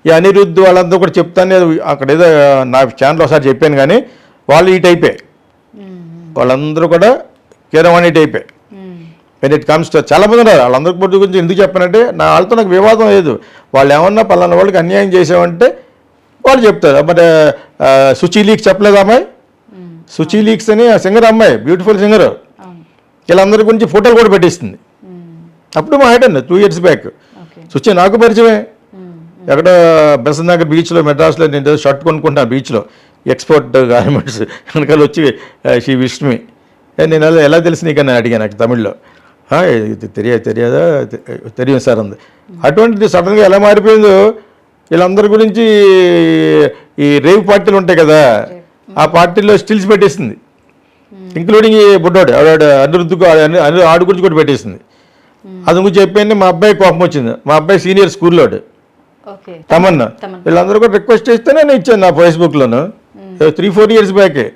ఈ అనిరుద్ధ్ వాళ్ళందరూ కూడా చెప్తాను, అక్కడ ఏదో నా ఛానల్ ఒకసారి చెప్పాను, కానీ వాళ్ళు ఈ టైపే, వాళ్ళందరూ కూడా కీరవాణి టైపే. వెన్ ఇట్ కమ్స్ టు చాలా మంది ఉన్నారు, వాళ్ళందరి గురించి ఎందుకు చెప్పానంటే వాళ్ళతో నాకు వివాదం లేదు. వాళ్ళు ఏమన్నా పలానా వాళ్ళకి అన్యాయం చేసామంటే వాళ్ళు చెప్తారు. మరి సుచి లీక్స్ చెప్పలేదు అమ్మాయి, సుచి లీక్స్ అని సింగర్ అమ్మాయి, బ్యూటిఫుల్ సింగర్, వీళ్ళందరి గురించి ఫోటోలు కూడా పెట్టిస్తుంది. అప్పుడు మా హైట్ అండి 2 years బ్యాక్. సుచి నాకు పరిచయమే, ఎక్కడ బెసన్ నగర్ బీచ్లో మెడ్రాస్లో నేను షర్ట్ కొనుక్కుంటాను బీచ్లో, ఎక్స్పోర్ట్ గార్మెంట్స్, వెనకాల వచ్చి షీ విష్ మీ. నేను ఎలా తెలిసి నీకని అడిగాను నాకు తమిళ్లో. తెలియదా, తెలియదు సార్ అంది. అటువంటిది సడన్గా ఎలా మారిపోయిందో. వీళ్ళందరి గురించి ఈ రేవ్ పార్టీలు ఉంటాయి కదా, ఆ పార్టీలో స్టిల్స్ పెట్టేసింది, ఇంక్లూడింగ్ ఈ బుడ్డోడు అనిరుద్ధకు ఆడు గురించి కూడా పెట్టేసింది. అది గురించి చెప్పాను. మా అబ్బాయి కోపం వచ్చింది, మా అబ్బాయి సీనియర్ స్కూల్లోడు తమన్నా, వీళ్ళందరూ కూడా రిక్వెస్ట్ చేస్తే నేను ఇచ్చాను నా ఫేస్బుక్లోను 3-4 years బ్యాకే.